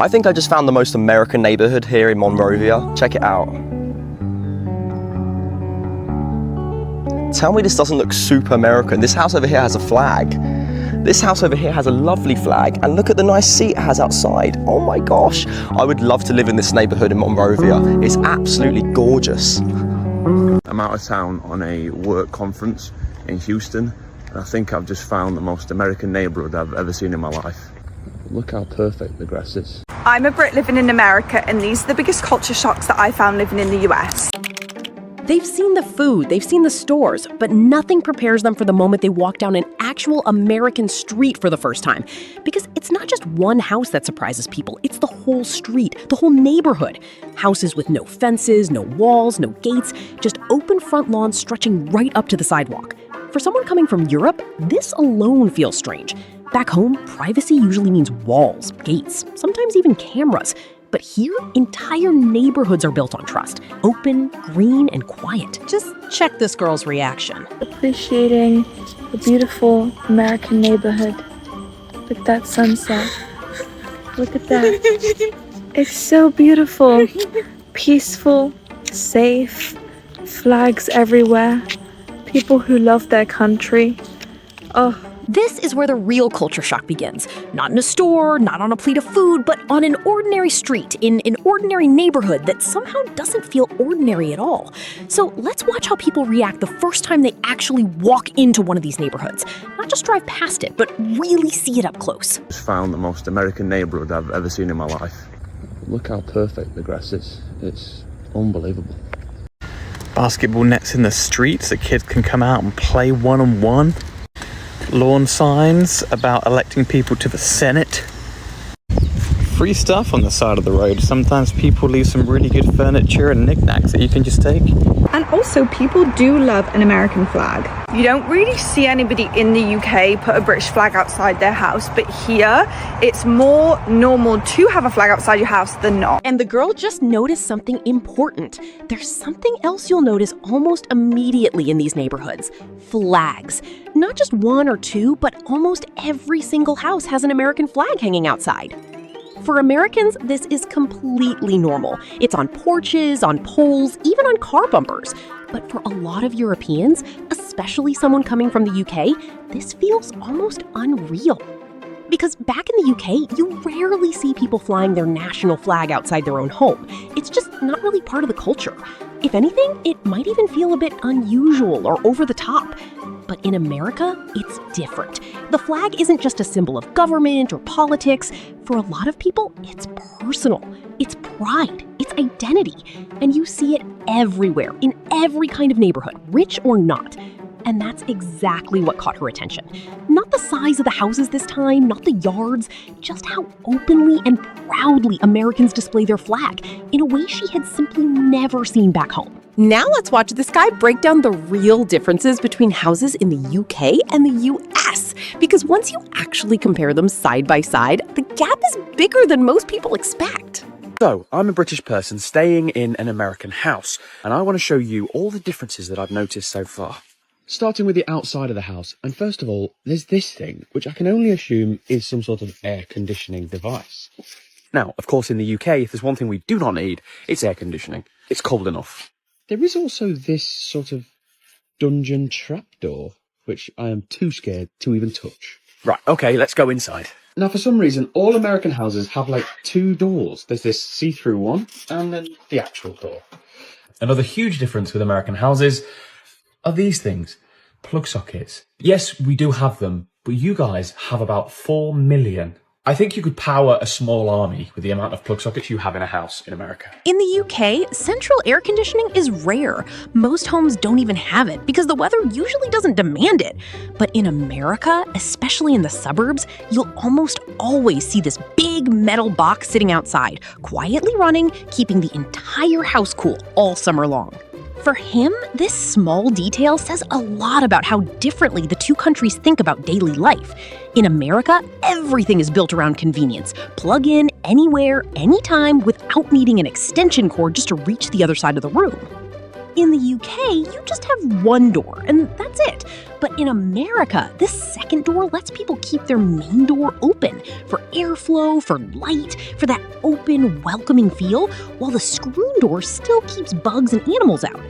I think I just found the most American neighborhood here in Monrovia. Check it out. Tell me this doesn't look super American. This house over here has a flag. This house over here has a lovely flag, and look at the nice seat it has outside. Oh my gosh, I would love to live in this neighborhood in Monrovia. It's absolutely gorgeous. I'm out of town on a work conference in Houston, and I think I've just found the most American neighborhood I've ever seen in my life. Look how perfect the grass is. I'm a Brit living in America, and these are the biggest culture shocks that I found living in the US. They've seen the food, they've seen the stores, but nothing prepares them for the moment they walk down an actual American street for the first time. Because it's not just one house that surprises people, it's the whole street, the whole neighborhood. Houses with no fences, no walls, no gates, just open front lawns stretching right up to the sidewalk. For someone coming from Europe, this alone feels strange. Back home, privacy usually means walls, gates, sometimes even cameras. But here, entire neighborhoods are built on trust. Open, green, and quiet. Just check this girl's reaction. Appreciating the beautiful American neighborhood. Look at that sunset. Look at that. It's so beautiful. Peaceful, safe, flags everywhere. People who love their country. Oh. This is where the real culture shock begins. Not in a store, not on a plate of food, but on an ordinary street, in an ordinary neighborhood that somehow doesn't feel ordinary at all. So let's watch how people react the first time they actually walk into one of these neighborhoods. Not just drive past it, but really see it up close. Just found the most American neighborhood I've ever seen in my life. Look how perfect the grass is. It's unbelievable. Basketball nets in the streets that kids can come out and play one-on-one. Lawn signs about electing people to the Senate. Free stuff on the side of the road. Sometimes people leave some really good furniture and knickknacks that you can just take. And also, people do love an American flag. You don't really see anybody in the UK put a British flag outside their house, but here, it's more normal to have a flag outside your house than not. And the girl just noticed something important. There's something else you'll notice almost immediately in these neighborhoods. Flags. Not just one or two, but almost every single house has an American flag hanging outside. For Americans, this is completely normal. It's on porches, on poles, even on car bumpers. But for a lot of Europeans, especially someone coming from the UK, this feels almost unreal. Because back in the UK, you rarely see people flying their national flag outside their own home. It's just not really part of the culture. If anything, it might even feel a bit unusual or over the top. But in America, it's different. The flag isn't just a symbol of government or politics. For a lot of people, it's personal. It's pride. It's identity. And you see it everywhere, in every kind of neighborhood, rich or not. And that's exactly what caught her attention. Not the size of the houses this time, not the yards, just how openly and proudly Americans display their flag in a way she had simply never seen back home. Now let's watch this guy break down the real differences between houses in the UK and the US. Because once you actually compare them side by side, the gap is bigger than most people expect. So, I'm a British person staying in an American house, and I want to show you all the differences that I've noticed so far. Starting with the outside of the house, and first of all, there's this thing, which I can only assume is some sort of air conditioning device. Now, of course, in the UK, if there's one thing we do not need, it's air conditioning. It's cold enough. There is also this sort of dungeon trapdoor, which I am too scared to even touch. Right, okay, let's go inside. Now, for some reason, all American houses have like two doors. There's this see-through one, and then the actual door. Another huge difference with American houses are these things. Plug sockets. Yes, we do have them, but you guys have about 4 million. I think you could power a small army with the amount of plug sockets you have in a house in America. In the UK, central air conditioning is rare. Most homes don't even have it because the weather usually doesn't demand it. But in America, especially in the suburbs, you'll almost always see this big metal box sitting outside, quietly running, keeping the entire house cool all summer long. For him, this small detail says a lot about how differently the two countries think about daily life. In America, everything is built around convenience. Plug in anywhere, anytime, without needing an extension cord just to reach the other side of the room. In the UK, you just have one door, and that's it. But in America, this second door lets people keep their main door open for airflow, for light, for that open, welcoming feel, while the screen door still keeps bugs and animals out.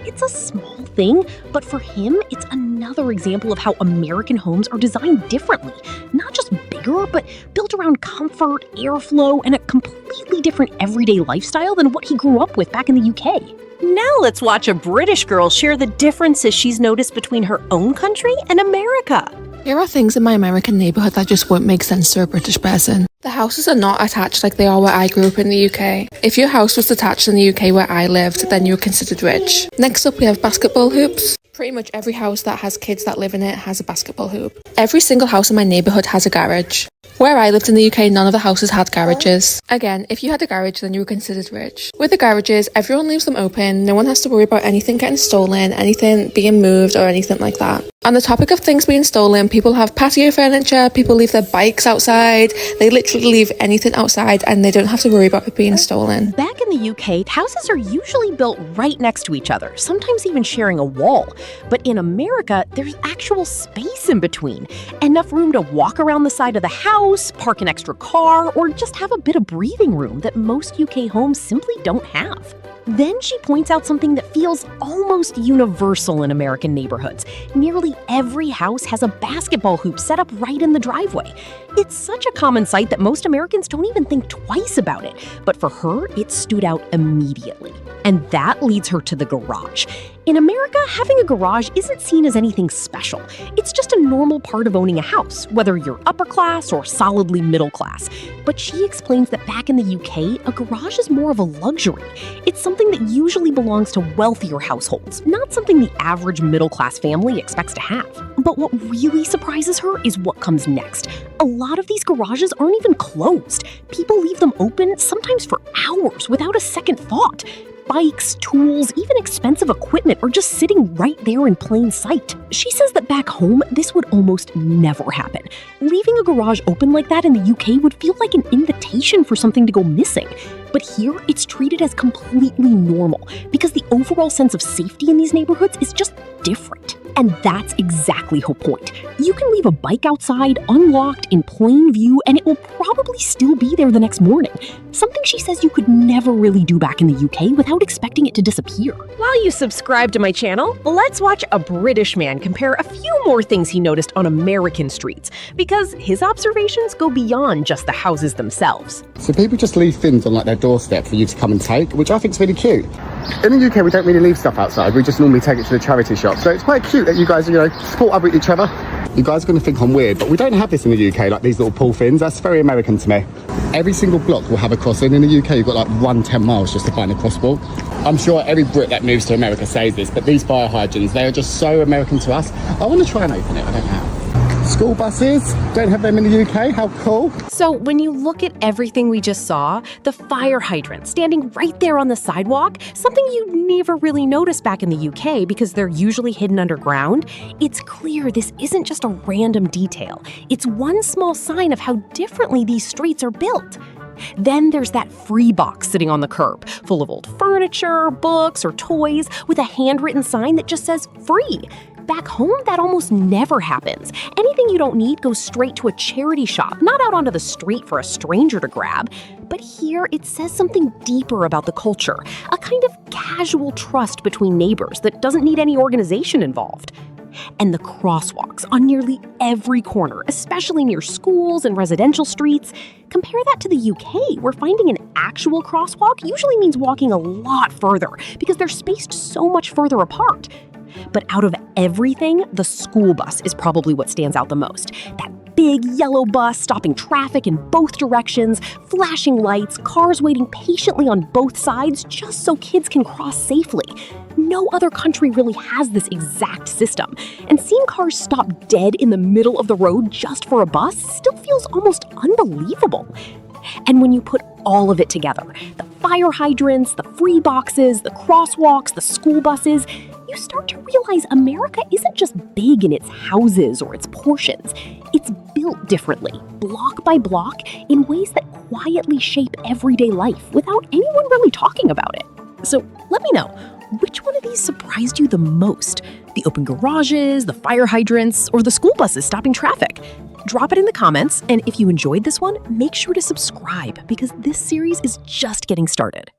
It's a small thing, but for him, it's another example of how American homes are designed differently. Not just bigger, but built around comfort, airflow, and a completely different everyday lifestyle than what he grew up with back in the UK. Now let's watch a British girl share the differences she's noticed between her own country and America. There are things in my American neighbourhood that just won't make sense to a British person. The houses are not attached like they are where I grew up in the UK. If your house was detached in the UK where I lived, then you were considered rich. Next up, we have basketball hoops. Pretty much every house that has kids that live in it has a basketball hoop. Every single house in my neighbourhood has a garage. Where I lived in the UK, none of the houses had garages. Again, if you had a garage, then you were considered rich. With the garages, everyone leaves them open. No one has to worry about anything getting stolen, anything being moved, or anything like that. On the topic of things being stolen, people have patio furniture, people leave their bikes outside. They literally leave anything outside and they don't have to worry about it being stolen. Back in the UK, houses are usually built right next to each other, sometimes even sharing a wall. But in America, there's actual space in between. Enough room to walk around the side of the house, park an extra car, or just have a bit of breathing room that most UK homes simply don't have. Then she points out something that feels almost universal in American neighborhoods. Nearly every house has a basketball hoop set up right in the driveway. It's such a common sight that most Americans don't even think twice about it. But for her, it stood out immediately. And that leads her to the garage. In America, having a garage isn't seen as anything special. It's just a normal part of owning a house, whether you're upper class or solidly middle class. But she explains that back in the UK, a garage is more of a luxury. It's something that usually belongs to wealthier households, not something the average middle class family expects to have. But what really surprises her is what comes next. A lot of these garages aren't even closed. People leave them open, sometimes for hours, without a second thought. Bikes, tools, even expensive equipment are just sitting right there in plain sight. She says that back home, this would almost never happen. Leaving a garage open like that in the UK would feel like an invitation for something to go missing. But here, it's treated as completely normal because the overall sense of safety in these neighborhoods is just different. And that's exactly her point. You can leave a bike outside, unlocked, in plain view, and it will probably still be there the next morning. Something she says you could never really do back in the UK without expecting it to disappear. While you subscribe to my channel, let's watch a British man compare a few more things he noticed on American streets, because his observations go beyond just the houses themselves. So people just leave things on like their doorstep for you to come and take, which I think is really cute. In the UK, we don't really leave stuff outside. We just normally take it to the charity shop. So it's quite cute that you guys, support each other. You guys are going to think I'm weird, but we don't have this in the UK, like these little pull fins. That's very American to me. Every single block will have a crossing. In the UK, you've got like 10 miles just to find a crosswalk. I'm sure every Brit that moves to America says this, but these fire hydrants, they are just so American to us. I want to try and open it, I don't know how. School buses, don't have them in the UK, how cool. So when you look at everything we just saw, the fire hydrant standing right there on the sidewalk, something you never really noticed back in the UK because they're usually hidden underground, it's clear this isn't just a random detail. It's one small sign of how differently these streets are built. Then there's that free box sitting on the curb, full of old furniture, books, or toys, with a handwritten sign that just says free. Back home, that almost never happens. Anything you don't need goes straight to a charity shop, not out onto the street for a stranger to grab. But here, it says something deeper about the culture, a kind of casual trust between neighbors that doesn't need any organization involved. And the crosswalks on nearly every corner, especially near schools and residential streets. Compare that to the UK, where finding an actual crosswalk usually means walking a lot further because they're spaced so much further apart. But out of everything, the school bus is probably what stands out the most. That big yellow bus stopping traffic in both directions, flashing lights, cars waiting patiently on both sides just so kids can cross safely. No other country really has this exact system. And seeing cars stop dead in the middle of the road just for a bus still feels almost unbelievable. And when you put all of it together, the fire hydrants, the free boxes, the crosswalks, the school buses, you start to realize America isn't just big in its houses or its portions. It's built differently, block by block, in ways that quietly shape everyday life without anyone really talking about it. So let me know, which one of these these surprised you the most? The open garages, the fire hydrants, or the school buses stopping traffic? Drop it in the comments, and if you enjoyed this one, make sure to subscribe because this series is just getting started.